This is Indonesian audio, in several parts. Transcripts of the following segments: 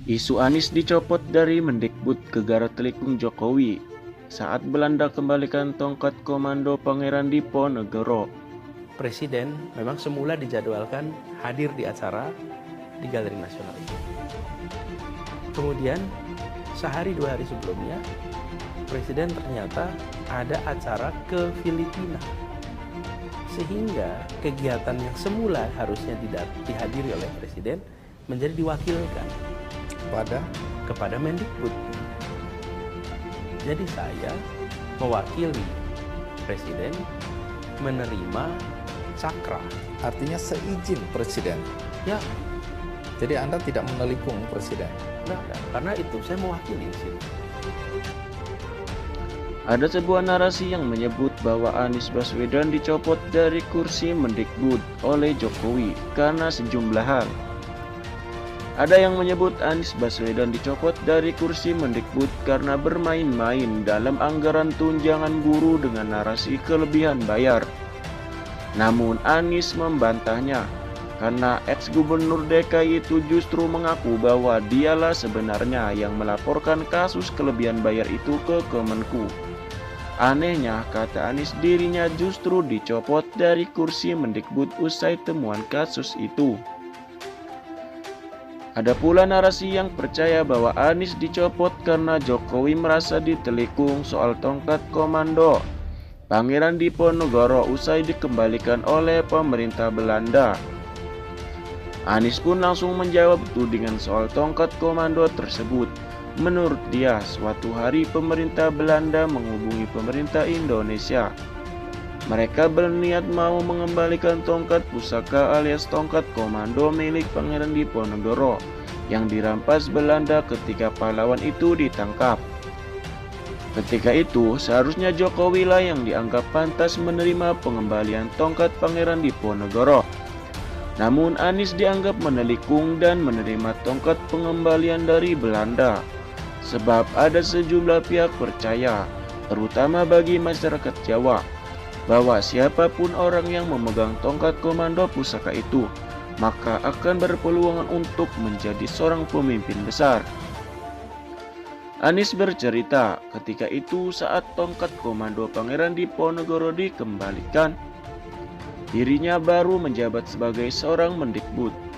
Isu Anies dicopot dari Mendikbud gegara telikung Jokowi saat Belanda kembalikan tongkat komando Pangeran Diponegoro. Presiden memang semula dijadwalkan hadir di acara di Galeri Nasional itu. Kemudian sehari dua hari sebelumnya, Presiden ternyata ada acara ke Filipina. Sehingga kegiatan yang semula harusnya dihadiri oleh Presiden menjadi diwakilkan kepada Mendikbud. Jadi saya mewakili Presiden menerima cakra. Artinya seizin Presiden. Ya, Jadi Anda tidak menelikung Presiden. enggak, karena itu saya mewakili di sini. Ada sebuah narasi yang menyebut bahwa Anies Baswedan dicopot dari kursi Mendikbud oleh Jokowi karena sejumlah hal. Ada yang menyebut Anies Baswedan dicopot dari kursi Mendikbud karena bermain-main dalam anggaran tunjangan guru dengan narasi kelebihan bayar. Namun Anies membantahnya karena ex-gubernur DKI itu justru mengaku bahwa dialah sebenarnya yang melaporkan kasus kelebihan bayar itu ke Kemenku. Anehnya, kata Anies, dirinya justru dicopot dari kursi Mendikbud usai temuan kasus itu. Ada pula narasi yang percaya bahwa Anies dicopot karena Jokowi merasa ditelikung soal tongkat komando Pangeran Diponegoro usai dikembalikan oleh pemerintah Belanda. Anies pun langsung menjawab tudingan soal tongkat komando tersebut. Menurut dia, suatu hari pemerintah Belanda menghubungi pemerintah Indonesia. Mereka berniat mau mengembalikan tongkat pusaka alias tongkat komando milik Pangeran Diponegoro yang dirampas Belanda ketika pahlawan itu ditangkap. Ketika itu, seharusnya Jokowi lah yang dianggap pantas menerima pengembalian tongkat Pangeran Diponegoro. Namun Anies dianggap menelikung dan menerima tongkat pengembalian dari Belanda. Sebab ada sejumlah pihak percaya, terutama bagi masyarakat Jawa, bahwa siapapun orang yang memegang tongkat komando pusaka itu, maka akan berpeluang untuk menjadi seorang pemimpin besar. Anies bercerita, ketika itu saat tongkat komando Pangeran Diponegoro dikembalikan, dirinya baru menjabat sebagai seorang Mendikbud.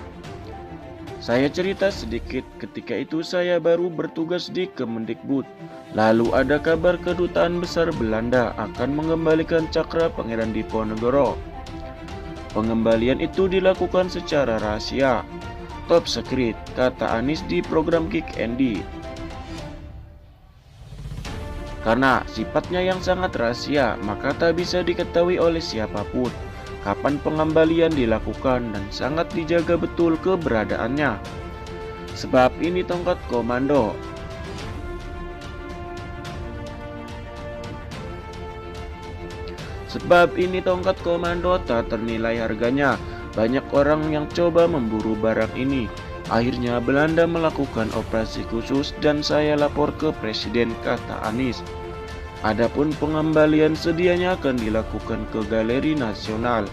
Saya cerita sedikit, ketika itu saya baru bertugas di Kemendikbud. Lalu ada kabar kedutaan besar Belanda akan mengembalikan cakra Pangeran Diponegoro. Pengembalian itu dilakukan secara rahasia, top secret, kata Anies di program Kick Andy. Karena sifatnya yang sangat rahasia, maka tak bisa diketahui oleh siapapun kapan pengembalian dilakukan dan sangat dijaga betul keberadaannya. Sebab ini tongkat komando. Sebab ini tongkat komando tak ternilai harganya. Banyak orang yang coba memburu barang ini. Akhirnya Belanda melakukan operasi khusus dan saya lapor ke Presiden, kata Anies. Adapun pengembalian sedianya akan dilakukan ke Galeri Nasional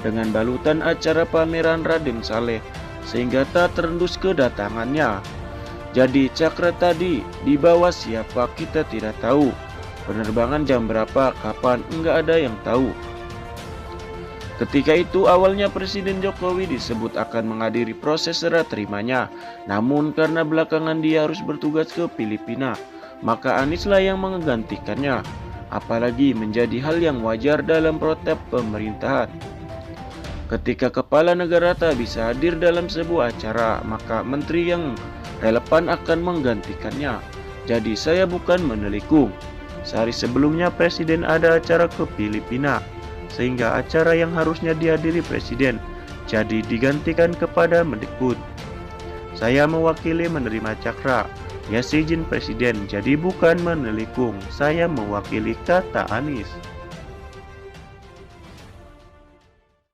dengan balutan acara pameran Raden Saleh sehingga tak terendus kedatangannya. Jadi cakra tadi dibawa siapa kita tidak tahu. Penerbangan jam berapa, kapan, enggak ada yang tahu. Ketika itu awalnya Presiden Jokowi disebut akan menghadiri proses serah terimanya. Namun karena belakangan dia harus bertugas ke Filipina, maka Anies lah yang menggantikannya. Apalagi menjadi hal yang wajar dalam protap pemerintahan. Ketika kepala negara tak bisa hadir dalam sebuah acara, maka menteri yang relevan akan menggantikannya. Jadi saya bukan menelikung. Sehari sebelumnya Presiden ada acara ke Filipina, sehingga acara yang harusnya dihadiri Presiden jadi digantikan kepada Mendikbud. Saya mewakili menerima cakra, ya seizin Presiden, jadi bukan menelikung. Saya mewakili, kata Anies.